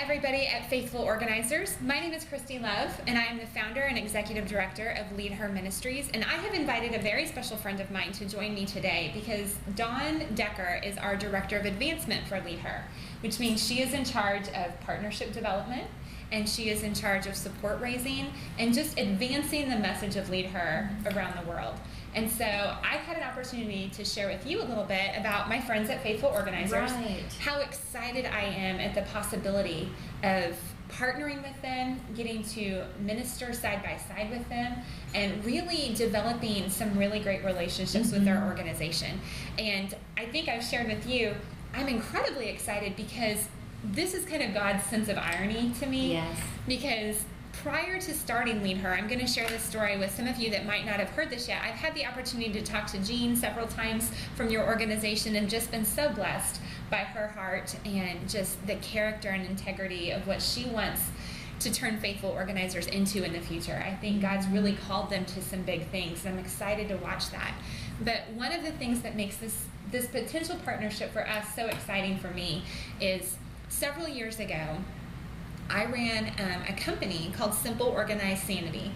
everybody at Faithful Organizers. My name is Christie Love, and I am the founder and executive director of LeadHer Ministries, and I have invited a very special friend of mine to join me today because Dawn Decker is our director of advancement for LeadHer, which means she is in charge of partnership development, and she is in charge of support raising and just advancing the message of LeadHer around the world. And so I've had an opportunity to share with you a little bit about my friends at Faithful Organizers, how excited I am at the possibility of partnering with them, getting to minister side by side with them, and really developing some really great relationships with their organization. And I think I've shared with you, I'm incredibly excited because this is kind of God's sense of irony to me. Yes. Because prior to starting LeadHer, I'm going to share this story with some of you that might not have heard this yet. I've had the opportunity to talk to Jean several times from your organization and just been so blessed by her heart and just the character and integrity of what she wants to turn Faithful Organizers into in the future. I think God's really called them to some big things, and I'm excited to watch that. But one of the things that makes this potential partnership for us so exciting for me is several years ago, I ran a company called Simple Organized Sanity,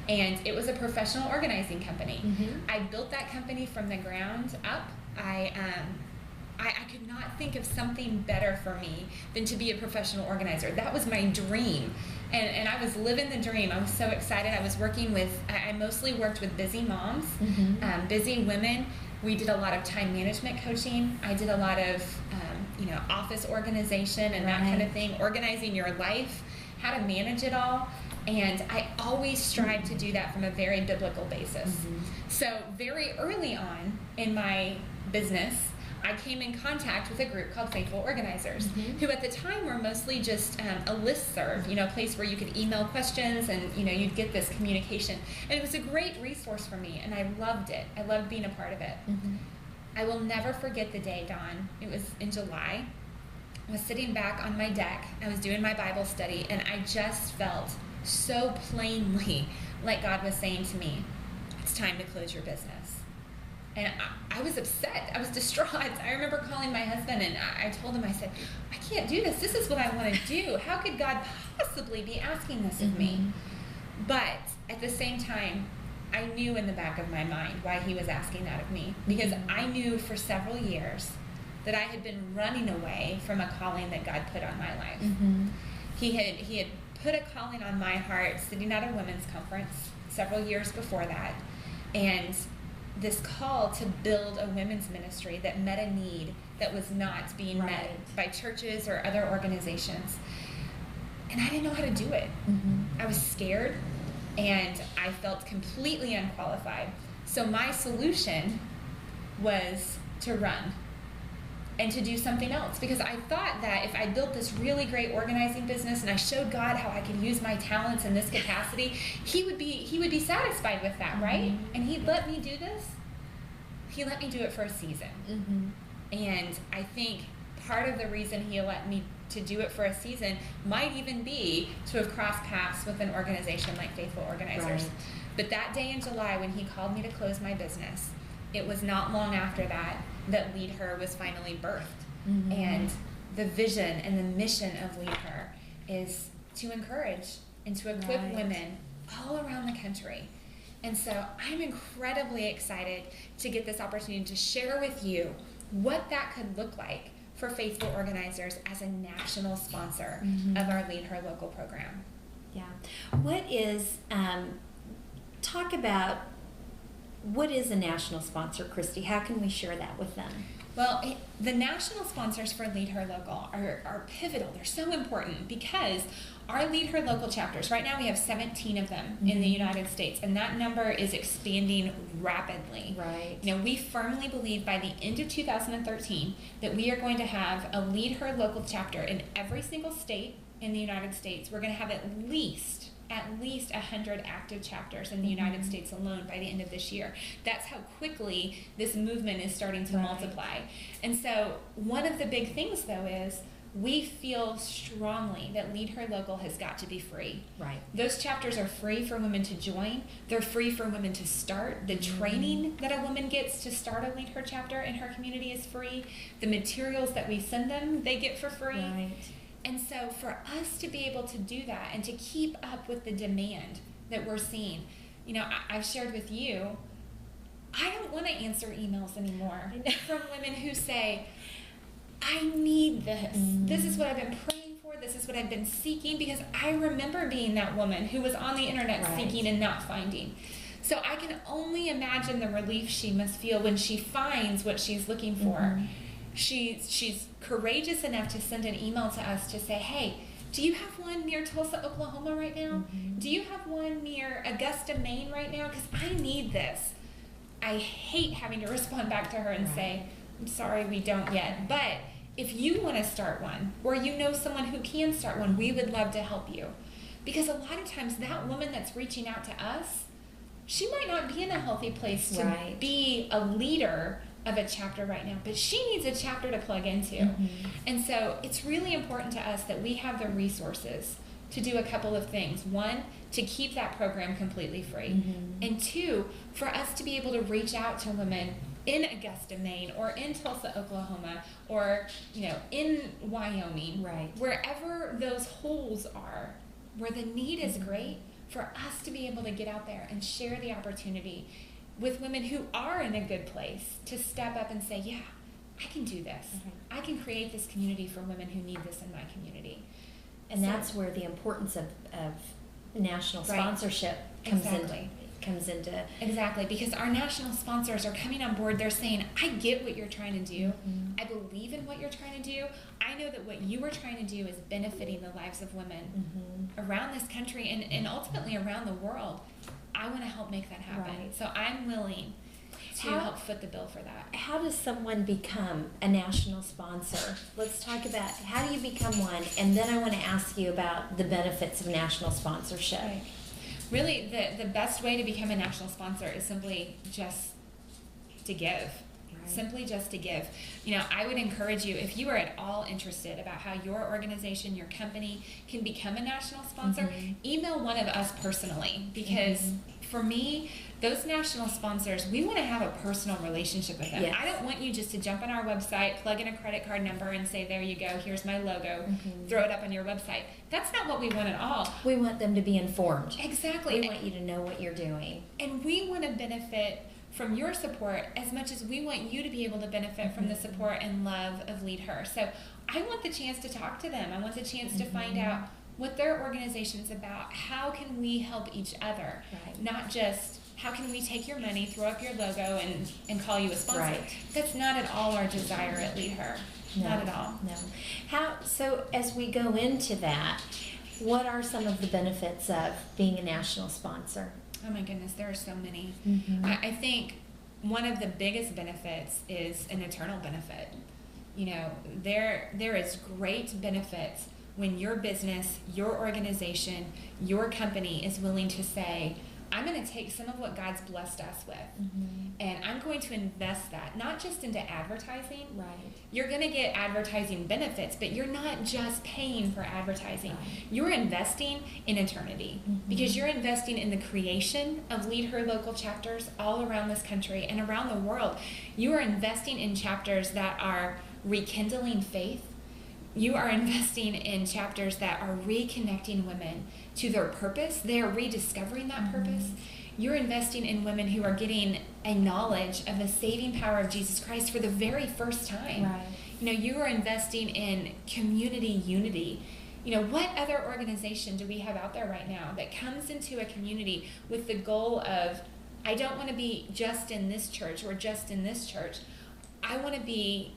and it was a professional organizing company. I built that company from the ground up. I could not think of something better for me than to be a professional organizer. That was my dream, and I was living the dream. I was so excited. I mostly worked with busy moms, busy women. We did a lot of time management coaching. I did a lot of office organization and that kind of thing, organizing your life, how to manage it all. And I always strive to do that from a very biblical basis. So very early on in my business, I came in contact with a group called Faithful Organizers, who at the time were mostly just a listserv, a place where you could email questions and you'd get this communication. And it was a great resource for me, and I loved it. I loved being a part of it. I will never forget the day, Dawn. It was in July. I was sitting back on my deck. I was doing my Bible study, and I just felt so plainly like God was saying to me, it's time to close your business. And I was upset. I was distraught. I remember calling my husband, and I told him, I said, I can't do this. This is what I want to do. How could God possibly be asking this of me? But at the same time, I knew in the back of my mind why he was asking that of me, because I knew for several years that I had been running away from a calling that God put on my life. He had put a calling on my heart sitting at a women's conference several years before that, and this call to build a women's ministry that met a need that was not being met by churches or other organizations. And I didn't know how to do it. I was scared, and I felt completely unqualified. So my solution was to run and to do something else, because I thought that if I built this really great organizing business and I showed God how I could use my talents in this capacity, he would be satisfied with that, right? And he'd let me do this. He let me do it for a season. And I think part of the reason he let me to do it for a season might even be to have crossed paths with an organization like Faithful Organizers. But that day in July when he called me to close my business, it was not long after that LeadHer was finally birthed. And the vision and the mission of LeadHer is to encourage and to equip women all around the country. And so I'm incredibly excited to get this opportunity to share with you what that could look like for Faithful Organizers as a national sponsor of our LeadHer local program. What is, talk about, what is a national sponsor, Christy? How can we share that with them? Well, the national sponsors for LeadHer Local are pivotal. They're so important because our LeadHer Local chapters, right now we have 17 of them in the United States, and that number is expanding rapidly. We firmly believe by the end of 2013 that we are going to have a LeadHer Local chapter in every single state in the United States. We're going to have at least 100 active chapters in the United States alone by the end of this year. That's how quickly this movement is starting to multiply. And so one of the big things, though, is we feel strongly that LeadHer Local has got to be free. Those chapters are free for women to join. They're free for women to start. The training that a woman gets to start a LeadHer chapter in her community is free. The materials that we send them, they get for free. And so for us to be able to do that and to keep up with the demand that we're seeing, I've shared with you, I don't want to answer emails anymore from women who say, I need this. This is what I've been praying for. This is what I've been seeking, because I remember being that woman who was on the internet seeking and not finding. So I can only imagine the relief she must feel when she finds what she's looking for. She's courageous enough to send an email to us to say, hey, do you have one near Tulsa, Oklahoma right now? Do you have one near Augusta, Maine right now? Because I need this. I hate having to respond back to her and say, I'm sorry, we don't yet. But if you want to start one, or you know someone who can start one, we would love to help you. Because a lot of times that woman that's reaching out to us, she might not be in a healthy place to be a leader of a chapter right now, but she needs a chapter to plug into. And so it's really important to us that we have the resources to do a couple of things. One, to keep that program completely free. And two, for us to be able to reach out to women in Augusta, Maine, or in Tulsa, Oklahoma, or in Wyoming, wherever those holes are, where the need is great, for us to be able to get out there and share the opportunity with women who are in a good place to step up and say, yeah, I can do this. I can create this community for women who need this in my community. And that's where the importance of national sponsorship comes into. Exactly, because our national sponsors are coming on board. They're saying, I get what you're trying to do. I believe in what you're trying to do. I know that what you are trying to do is benefiting the lives of women around this country and ultimately around the world. I want to help make that happen. So I'm willing to help foot the bill for that. How does someone become a national sponsor? Let's talk about how do you become one, and then I want to ask you about the benefits of national sponsorship. Really, the best way to become a national sponsor is simply just to give. Simply just to give. I would encourage you, if you are at all interested about how your organization, your company can become a national sponsor, email one of us personally, because for me, those national sponsors, we want to have a personal relationship with them. I don't want you just to jump on our website, plug in a credit card number, and say, there you go, here's my logo, throw it up on your website. That's not what we want at all. We want them to be informed. Exactly. We want you to know what you're doing. And we want to benefit from your support as much as we want you to be able to benefit from the support and love of LeadHer. So I want the chance to talk to them. I want the chance to find out what their organization is about. How can we help each other? Not just how can we take your money, throw up your logo, and call you a sponsor. That's not at all our desire at LeadHer. Not at all. So as we go into that, what are some of the benefits of being a national sponsor? Oh my goodness, there are so many. I think one of the biggest benefits is an eternal benefit. There is great benefits when your business, your organization, your company is willing to say, I'm going to take some of what God's blessed us with, and I'm going to invest that, not just into advertising. You're going to get advertising benefits, but you're not just paying for advertising. You're investing in eternity, because you're investing in the creation of LeadHer local chapters all around this country and around the world. You are investing in chapters that are rekindling faith. You are investing in chapters that are reconnecting women to their purpose. They are rediscovering that purpose. You're investing in women who are getting a knowledge of the saving power of Jesus Christ for the very first time. You are investing in community unity. What other organization do we have out there right now that comes into a community with the goal of, I don't want to be just in this church or just in this church. I want to be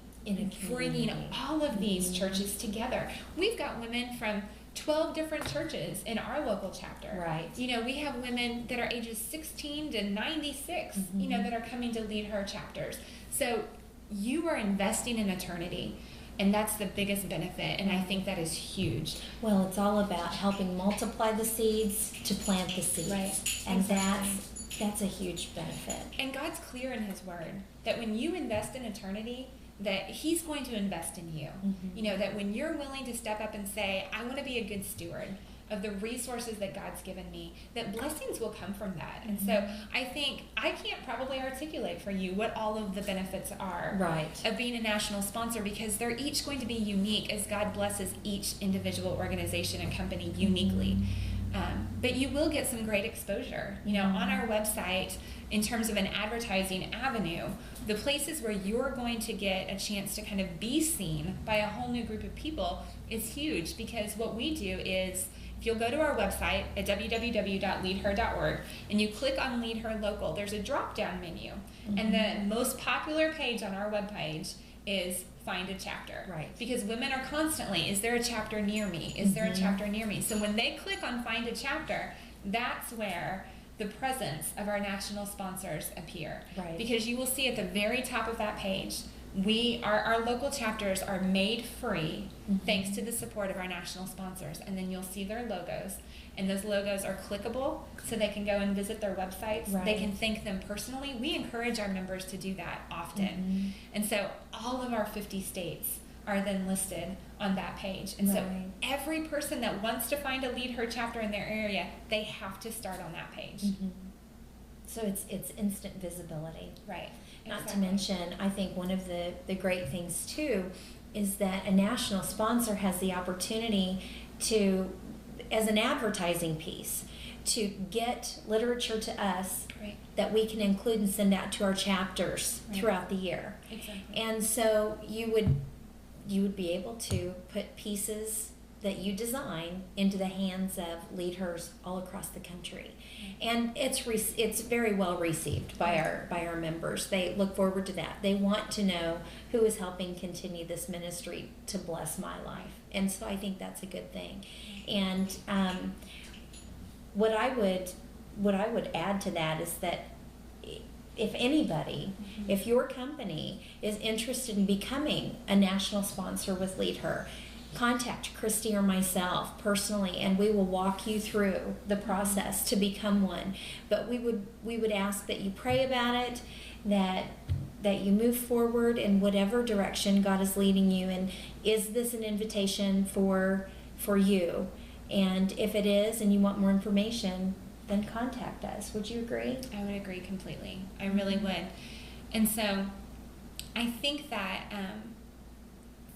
bringing all of these churches together. We've got women from 12 different churches in our local chapter. We have women that are ages 16 to 96, that are coming to LeadHer chapters. So you are investing in eternity, and that's the biggest benefit, and I think that is huge. Well, it's all about helping multiply the seeds to plant the seeds. And that's a huge benefit. And God's clear in His Word that when you invest in eternity, that He's going to invest in you. That when you're willing to step up and say, I want to be a good steward of the resources that God's given me, that blessings will come from that. And so I think I can't probably articulate for you what all of the benefits are of being a national sponsor, because they're each going to be unique as God blesses each individual organization and company uniquely. But you will get some great exposure. You know, on our website, in terms of an advertising avenue, the places where you're going to get a chance to kind of be seen by a whole new group of people is huge, because what we do is, if you'll go to our website at www.leadher.org and you click on LeadHer Local, there's a drop-down menu. And the most popular page on our webpage is Find a Chapter. Because women are constantly, is there a chapter near me? Is there a chapter near me? So when they click on Find a Chapter, that's where the presence of our national sponsors appear. Because you will see at the very top of that page, our local chapters are made free thanks to the support of our national sponsors. And then you'll see their logos, and those logos are clickable so they can go and visit their websites. They can thank them personally. We encourage our members to do that often. And so all of our 50 states are then listed on that page. And so every person that wants to find a LeadHer chapter in their area, they have to start on that page. So it's instant visibility. Not to Exactly. mention, I think one of the great things too is that a national sponsor has the opportunity to, as an advertising piece, to get literature to us that we can include and send out to our chapters throughout the year. And so you would be able to put pieces that you design into the hands of LeadHers all across the country. And it's very well received by our members. They look forward to that. They want to know who is helping continue this ministry to bless my life. And so I think that's a good thing. And what I would add to that is that if anybody, if your company is interested in becoming a national sponsor with LeadHer, contact Christie or myself personally, and we will walk you through the process to become one. But we would ask that you pray about it, that you move forward in whatever direction God is leading you. And is this an invitation for you? And if it is, and you want more information, then contact us. Would you agree? I would agree completely. I really would. And so I think that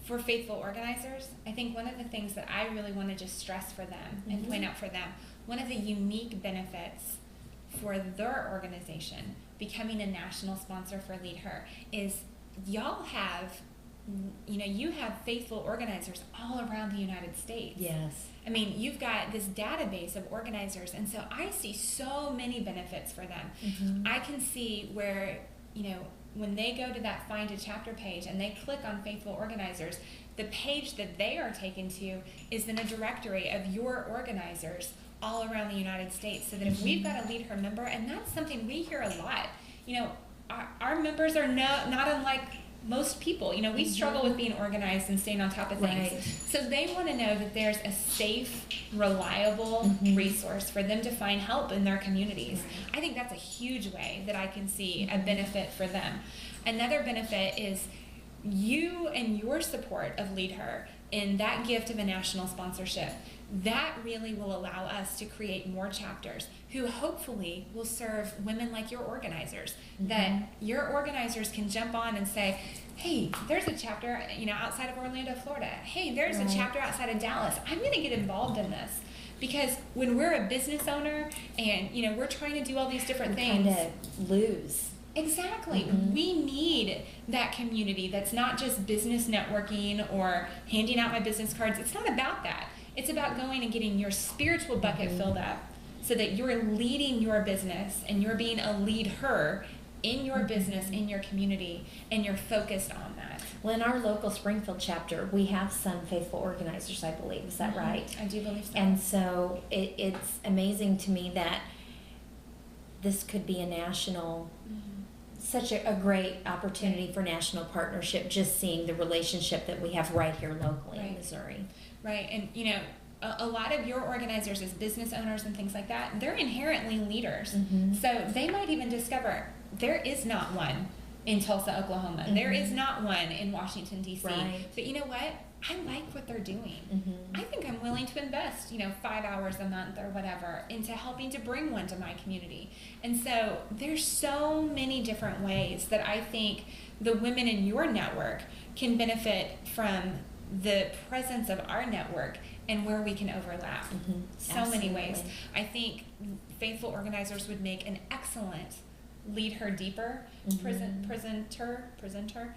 for faithful organizers, I think one of the things that I really want to just stress for them and point out for them, one of the unique benefits for their organization becoming a national sponsor for LeadHer is y'all have, you have faithful organizers all around the United States. Yes. I mean, you've got this database of organizers, and so I see so many benefits for them. I can see where, when they go to that Find a Chapter page and they click on Faithful Organizers, the page that they are taken to is then a directory of your organizers all around the United States. So that if we've got a LeadHer member, and that's something we hear a lot, our members are not unlike most people. We struggle with being organized and staying on top of things. So they want to know that there's a safe, reliable resource for them to find help in their communities. I think that's a huge way that I can see a benefit for them. Another benefit is you and your support of LeadHer in that gift of a national sponsorship. That really will allow us to create more chapters who hopefully will serve women like your organizers. That your organizers can jump on and say, hey, there's a chapter, outside of Orlando, Florida. Hey, there's a chapter outside of Dallas. I'm going to get involved in this. Because when we're a business owner and, we're trying to do all these different things. Kind of lose. Exactly. We need that community that's not just business networking or handing out my business cards. It's not about that. It's about going and getting your spiritual bucket filled up so that you're leading your business and you're being a LeadHer in your business, in your community, and you're focused on that. Well, in our local Springfield chapter, we have some faithful organizers, I believe. Is that right? I do believe so. And so it's amazing to me that this could be a national, such a great opportunity for national partnership, just seeing the relationship that we have right here locally in Missouri. Right. And, a lot of your organizers as business owners and things like that, they're inherently leaders. So they might even discover there is not one in Tulsa, Oklahoma. There is not one in Washington, D.C. But you know what? I like what they're doing. I think I'm willing to to invest, 5 hours a month or whatever into helping to bring one to my community. And so there's so many different ways that I think the women in your network can benefit from the presence of our network and where we can overlap. So Absolutely. many ways. I think faithful organizers would make an excellent LeadHer Deeper presenter.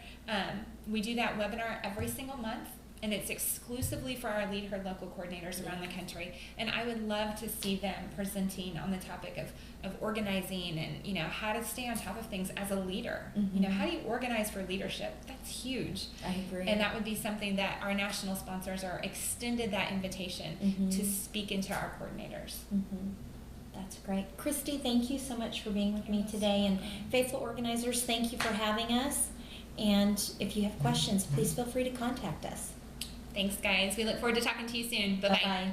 We do that webinar every single month, and it's exclusively for our LeadHer local coordinators around the country. And I would love to see them presenting on the topic of organizing and how to stay on top of things as a leader. How do you organize for leadership? That's huge. I agree. And that would be something that our national sponsors are extended that invitation to speak into our coordinators. That's great. Christie, thank you so much for being with me today. And faithful organizers, thank you for having us. And if you have questions, please feel free to contact us. Thanks, guys. We look forward to talking to you soon. Bye-bye. Bye-bye.